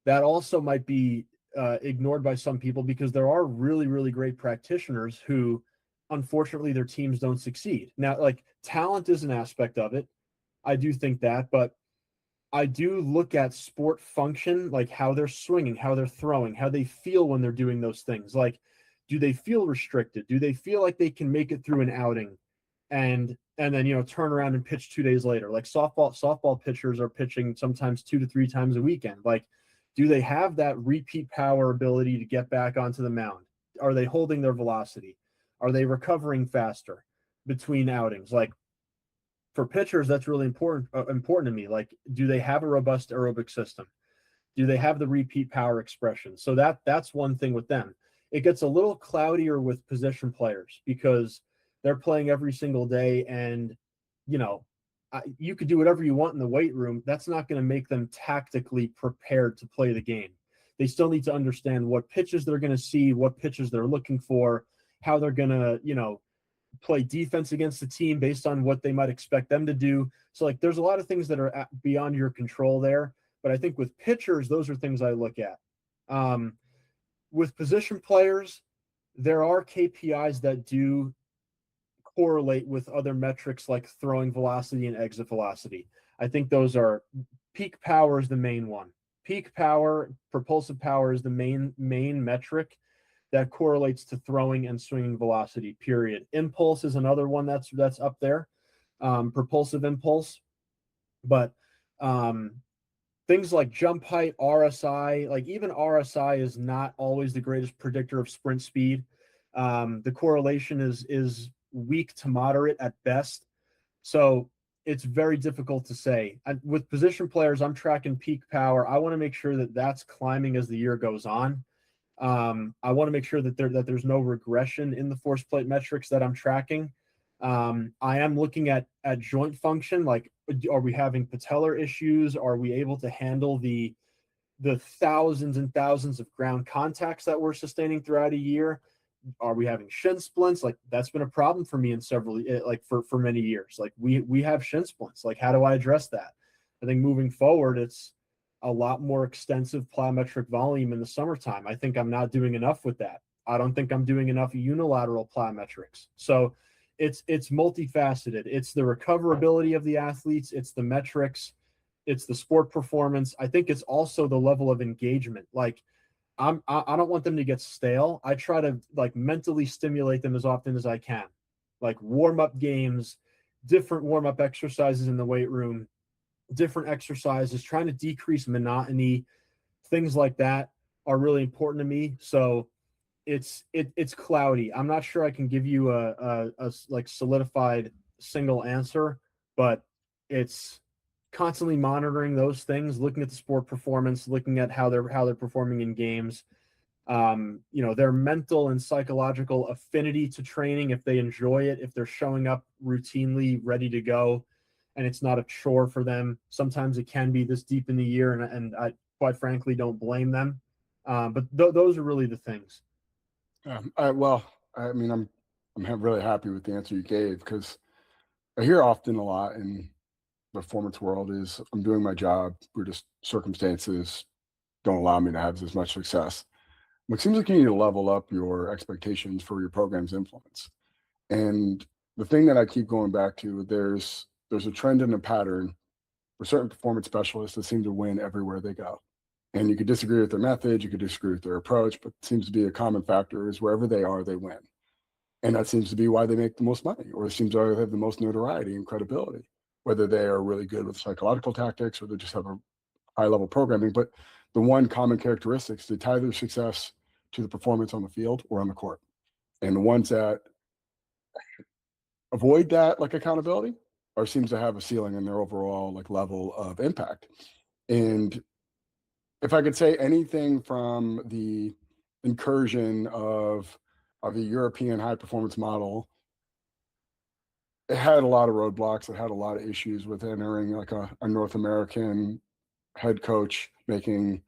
that also might be ignored by some people, because there are really, really great practitioners who, unfortunately, their teams don't succeed. Now, like, talent is an aspect of it. I do think that, but I do look at sport function, like how they're swinging, how they're throwing, how they feel when they're doing those things. Like, do they feel restricted? Do they feel like they can make it through an outing and then, turn around and pitch 2 days later? Like softball pitchers are pitching sometimes 2 to 3 times a weekend. Like, do they have that repeat power ability to get back onto the mound? Are they holding their velocity? Are they recovering faster between outings? Like, for pitchers, that's really important to me. Like, do they have a robust aerobic system? Do they have the repeat power expression? So that's one thing with them. It gets a little cloudier with position players, because they're playing every single day, and you could do whatever you want in the weight room. That's not going to make them tactically prepared to play the game. They still need to understand what pitches they're going to see, what pitches they're looking for, how they're going to, play defense against the team based on what they might expect them to do. So like, there's a lot of things that are beyond your control there. But I think with pitchers, those are things I look at. With position players, there are KPIs that do correlate with other metrics like throwing velocity and exit velocity. I think those are, peak power is the main one. Peak power, propulsive power is the main metric that correlates to throwing and swinging velocity, period. Impulse is another one that's up there, propulsive impulse. But things like jump height, RSI, like even RSI is not always the greatest predictor of sprint speed. The correlation is weak to moderate at best. So it's very difficult to say. With position players, I'm tracking peak power. I want to make sure that that's climbing as the year goes on. I want to make sure that there's no regression in the force plate metrics that I'm tracking. I am looking at joint function. Like, are we having patellar issues? Are we able to handle the thousands and thousands of ground contacts that we're sustaining throughout a year? Are we having shin splints? Like, that's been a problem for me in several, like for many years. Like, we have shin splints. Like, how do I address that? I think moving forward, it's a lot more extensive plyometric volume in the summertime. I think I'm not doing enough with that. I don't think I'm doing enough unilateral plyometrics. So it's multifaceted. It's the recoverability of the athletes, it's the metrics, it's the sport performance. I think it's also the level of engagement. Like I don't want them to get stale. I try to like mentally stimulate them as often as I can. Like warm-up games, different warm-up exercises in the weight room, different exercises, trying to decrease monotony, things like that are really important to me. So it's cloudy. I'm not sure I can give you a like solidified single answer, but it's constantly monitoring those things, looking at the sport performance, looking at how they're performing in games. Their mental and psychological affinity to training, if they enjoy it, if they're showing up routinely ready to go and it's not a chore for them. Sometimes it can be this deep in the year, and I quite frankly don't blame them. But those are really the things. I mean, I'm really happy with the answer you gave, because I hear often a lot in the performance world is I'm doing my job, we're just circumstances don't allow me to have as much success. It seems like you need to level up your expectations for your program's influence. And the thing that I keep going back to, there's a trend and a pattern for certain performance specialists that seem to win everywhere they go. And you could disagree with their method, you could disagree with their approach, but it seems to be a common factor is wherever they are, they win. And that seems to be why they make the most money, or it seems to have the most notoriety and credibility, whether they are really good with psychological tactics or they just have a high level programming. But the one common characteristic is they tie their success to the performance on the field or on the court. And the ones that avoid that like accountability or seems to have a ceiling in their overall like level of impact. And if I could say anything from the incursion of the European high performance model, it had a lot of roadblocks. It had a lot of issues with entering like a North American head coach making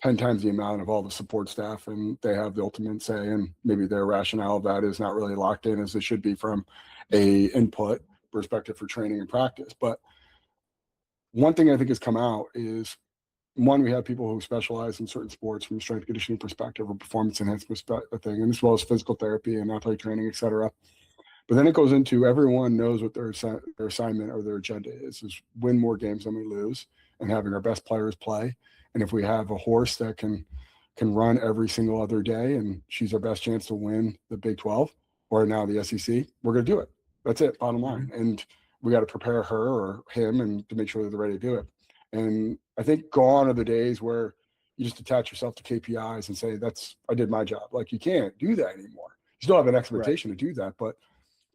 10 times the amount of all the support staff, and they have the ultimate say, and maybe their rationale of that is not really locked in as it should be from a input perspective for training and practice. But one thing I think has come out is, one, we have people who specialize in certain sports from a strength conditioning perspective or performance enhancement thing, and as well as physical therapy and athletic training, et cetera. But then it goes into everyone knows what their assignment or their agenda is win more games than we lose and having our best players play. And if we have a horse that can run every single other day and she's our best chance to win the Big 12 or now the SEC, we're going to do it. That's it, bottom line. And we got to prepare her or him and to make sure that they're ready to do it. And I think gone are the days where you just attach yourself to KPIs and say, I did my job. Like, you can't do that anymore. You still have an expectation to do that, but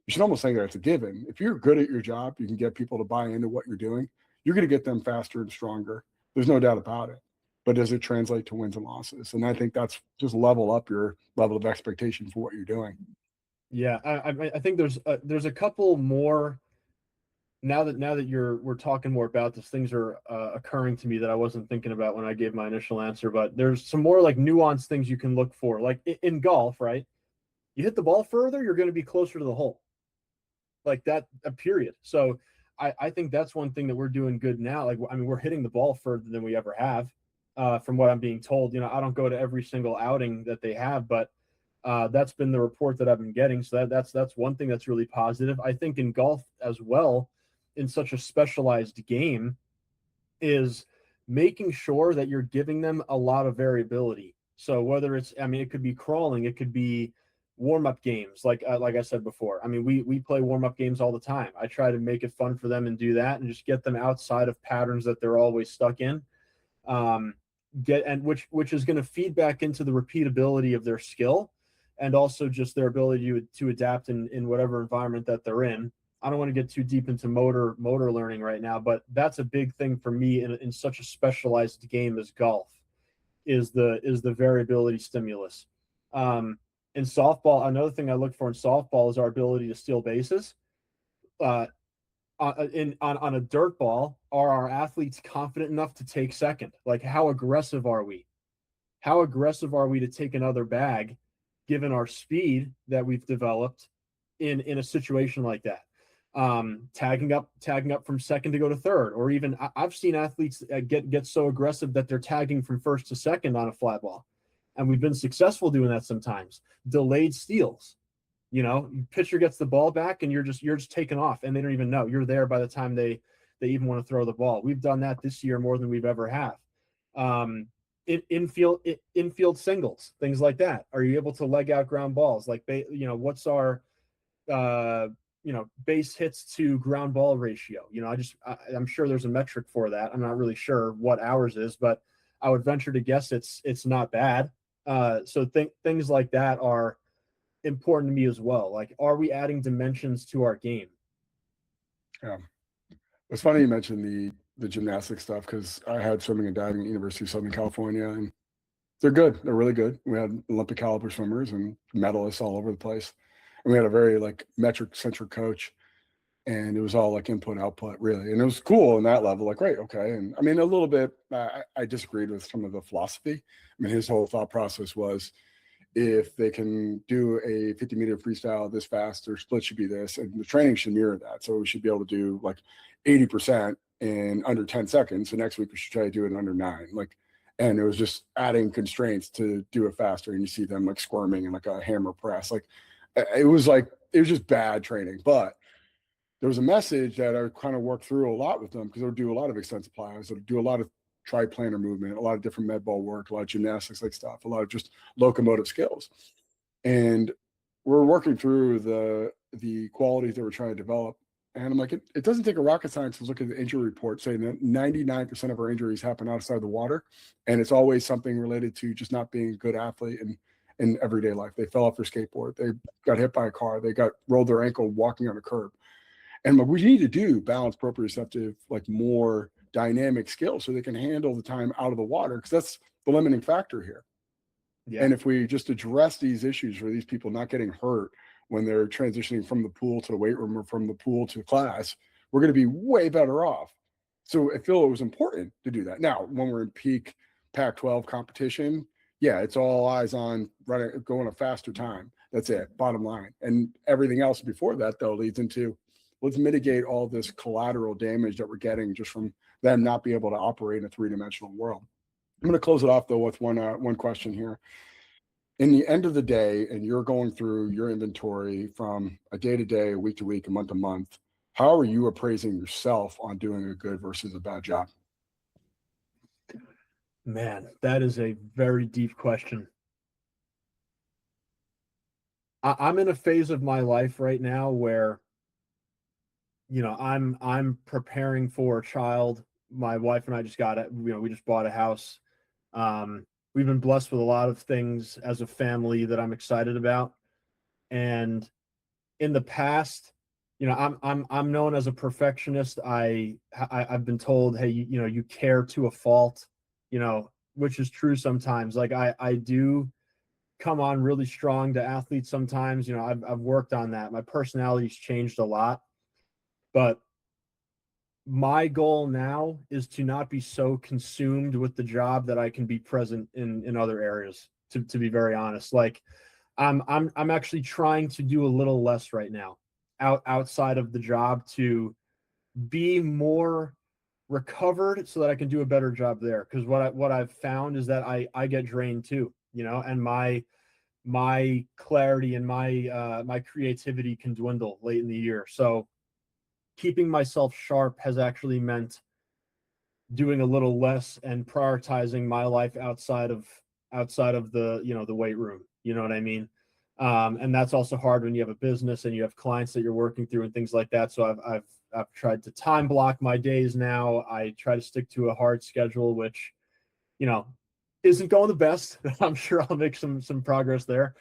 you should almost think that it's a given. If you're good at your job, you can get people to buy into what you're doing. You're going to get them faster and stronger. There's no doubt about it. But does it translate to wins and losses? And I think that's just level up your level of expectation for what you're doing. Yeah, I think there's a couple more. Now that we're talking more about this, things are occurring to me that I wasn't thinking about when I gave my initial answer. But there's some more like nuanced things you can look for. Like in golf, right? You hit the ball further, you're going to be closer to the hole. Like that, a period. So I think that's one thing that we're doing good now. Like, I mean, we're hitting the ball further than we ever have, from what I'm being told. I don't go to every single outing that they have, but that's been the report that I've been getting. So that's one thing that's really positive. I think in golf as well, in such a specialized game, is making sure that you're giving them a lot of variability. So whether it's, I mean, it could be crawling, it could be warm-up games, like I said before. I mean, we play warm-up games all the time. I try to make it fun for them and do that, and just get them outside of patterns that they're always stuck in. Which is going to feed back into the repeatability of their skill, and also just their ability to adapt in whatever environment that they're in. I don't want to get too deep into motor learning right now, but that's a big thing for me in such a specialized game as golf, is the variability stimulus. In softball, another thing I look for in softball is our ability to steal bases. On a dirt ball, are our athletes confident enough to take second? Like, how aggressive are we? How aggressive are we to take another bag, given our speed that we've developed in a situation like that? tagging up from second to go to third, or even I've seen athletes get so aggressive that they're tagging from first to second on a fly ball, and we've been successful doing that sometimes. Delayed steals, pitcher gets the ball back and you're just taking off, and they don't even know you're there by the time they even want to throw the ball. We've done that this year more than we've ever have. Infield singles, things like that. Are you able to leg out ground balls? Like, what's our base hits to ground ball ratio? I'm sure there's a metric for that. I'm not really sure what ours is, but I would venture to guess it's not bad. So things like that are important to me as well. Like, are we adding dimensions to our game? Yeah. It's funny you mentioned the gymnastics stuff, because I had swimming and diving at University of Southern California, and they're good. They're really good. We had Olympic caliber swimmers and medalists all over the place. And we had a very metric centric coach, and it was all input output really. And it was cool on that level. Great. Okay. And I mean, a little bit, I disagreed with some of the philosophy. I mean, his whole thought process was, if they can do a 50-meter freestyle this fast, their split should be this, and the training should mirror that. So we should be able to do 80% in under 10 seconds. So next week we should try to do it in under 9. And it was just adding constraints to do it faster. And you see them squirming in a hammer press. It was just bad training. But there was a message that I kind of worked through a lot with them, because they would do a lot of extensive plyos, they would do a lot of triplanar movement, a lot of different med ball work, a lot of gymnastics stuff, a lot of just locomotive skills. And we're working through the qualities that we're trying to develop. And I'm like, it doesn't take a rocket scientist to look at the injury report saying that 99% of our injuries happen outside the water. And it's always something related to just not being a good athlete in everyday life. They fell off their skateboard. They got hit by a car. They rolled their ankle walking on a curb. And what we need to do, balance proprioceptive, more dynamic skills, so they can handle the time out of the water, because that's the limiting factor here. Yeah. And if we just address these issues for these people not getting hurt when they're transitioning from the pool to the weight room or from the pool to class, we're going to be way better off. So I feel it was important to do that. Now, when we're in peak Pac-12 competition, yeah, it's all eyes on going a faster time. That's it, bottom line. And everything else before that, though, leads into, let's mitigate all this collateral damage that we're getting just from them not being able to operate in a three-dimensional world. I'm going to close it off, though, with one question here. In the end of the day, and you're going through your inventory from a day-to-day, a week-to-week, a month-to-month, how are you appraising yourself on doing a good versus a bad job? Man, that is a very deep question. I'm in a phase of my life right now where, I'm preparing for a child. My wife and I just got it. We just bought a house. We've been blessed with a lot of things as a family that I'm excited about. And in the past, I'm known as a perfectionist. I've been told, hey, you care to a fault, which is true sometimes. I do come on really strong to athletes sometimes. I've worked on that. My personality's changed a lot, but my goal now is to not be so consumed with the job that I can be present in other areas, to be very honest. I'm actually trying to do a little less right now outside of the job, to be more recovered so that I can do a better job there. Because what I've found is that I get drained too, and my clarity and my creativity can dwindle late in the year. So keeping myself sharp has actually meant doing a little less and prioritizing my life outside of the the weight room. You know what I mean? And that's also hard when you have a business and you have clients that you're working through and things like that. So I've tried to time block my days now. I try to stick to a hard schedule, which, isn't going the best. I'm sure I'll make some progress there.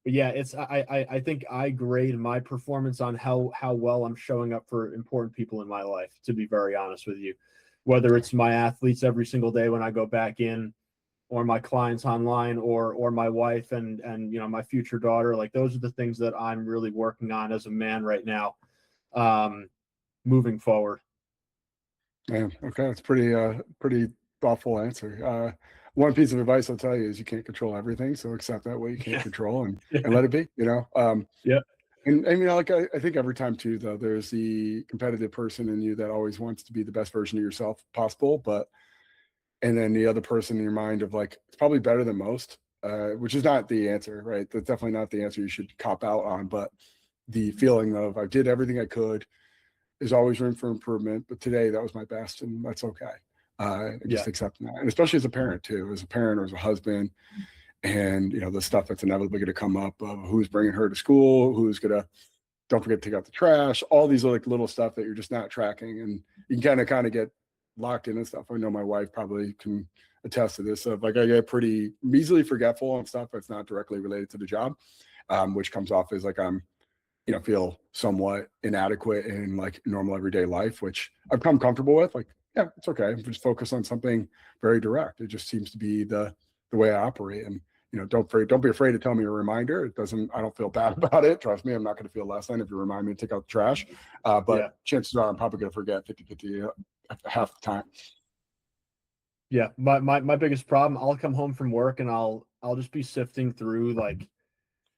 But yeah, I think I grade my performance on how well I'm showing up for important people in my life, to be very honest with you. Whether it's my athletes every single day when I go back in, or my clients online, or my wife and my future daughter. Those are the things that I'm really working on as a man right now, moving forward. Yeah, okay, that's pretty thoughtful answer. One piece of advice I'll tell you is, you can't control everything, so accept that what you can't control and let it be. Yeah. And I mean, like I think every time too, though, there's the competitive person in you that always wants to be the best version of yourself possible, and then the other person in your mind of like, it's probably better than most, which is not the answer, right? That's definitely not the answer you should cop out on, but the feeling of I did everything I could. There's always room for improvement, but today that was my best, and that's okay. Just accepting that, and especially as a parent too, as a parent or as a husband, and the stuff that's inevitably going to come up of who's bringing her to school, who's going to don't forget to take out the trash, all these like little stuff that you're just not tracking, and you can kind of get locked in and stuff. I know my wife probably can attest to this. Of like I get pretty easily forgetful on stuff that's not directly related to the job, which comes off as like I'm feel somewhat inadequate in like normal everyday life, which I've come comfortable with. Like, yeah, it's okay. I'm just focus on something very direct. It just seems to be the way I operate. And don't be afraid to tell me a reminder. I don't feel bad about it. Trust me, I'm not going to feel less than if you remind me to take out the trash. But chances are I'm probably going to forget 50 half the time. Yeah. My biggest problem, I'll come home from work and I'll just be sifting through like,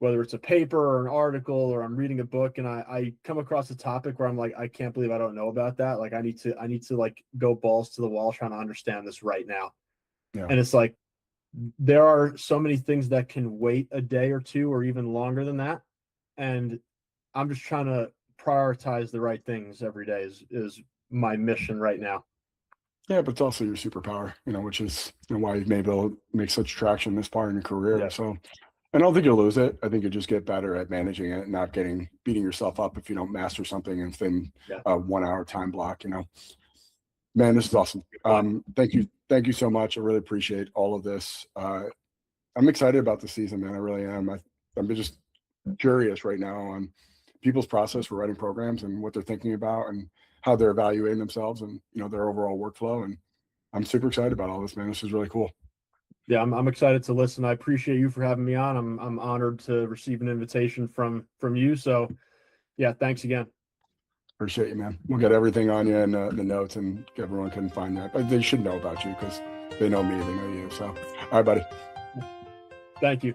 whether it's a paper or an article or I'm reading a book and I come across a topic where I'm like, I can't believe I don't know about that. Like I need to like go balls to the wall trying to understand this right now. Yeah. And it's like, there are so many things that can wait a day or two or even longer than that. And I'm just trying to prioritize the right things every day is my mission right now. Yeah, but it's also your superpower, which is why you've been able to make such traction this far in your career. Yeah. So I don't think you'll lose it. I think you just get better at managing it and not beating yourself up if you don't master something within a 1 hour time block, Man, this is awesome. Thank you so much. I really appreciate all of this. I'm excited about the season, man. I really am. I'm just curious right now on people's process for writing programs and what they're thinking about and how they're evaluating themselves and their overall workflow. And I'm super excited about all this, man. This is really cool. Yeah, I'm excited to listen. I appreciate you for having me on. I'm honored to receive an invitation from you. So yeah, thanks again. Appreciate you, man. We'll get everything on you in the notes, and everyone can find that. But they should know about you because they know me, they know you. So, all right, buddy. Thank you.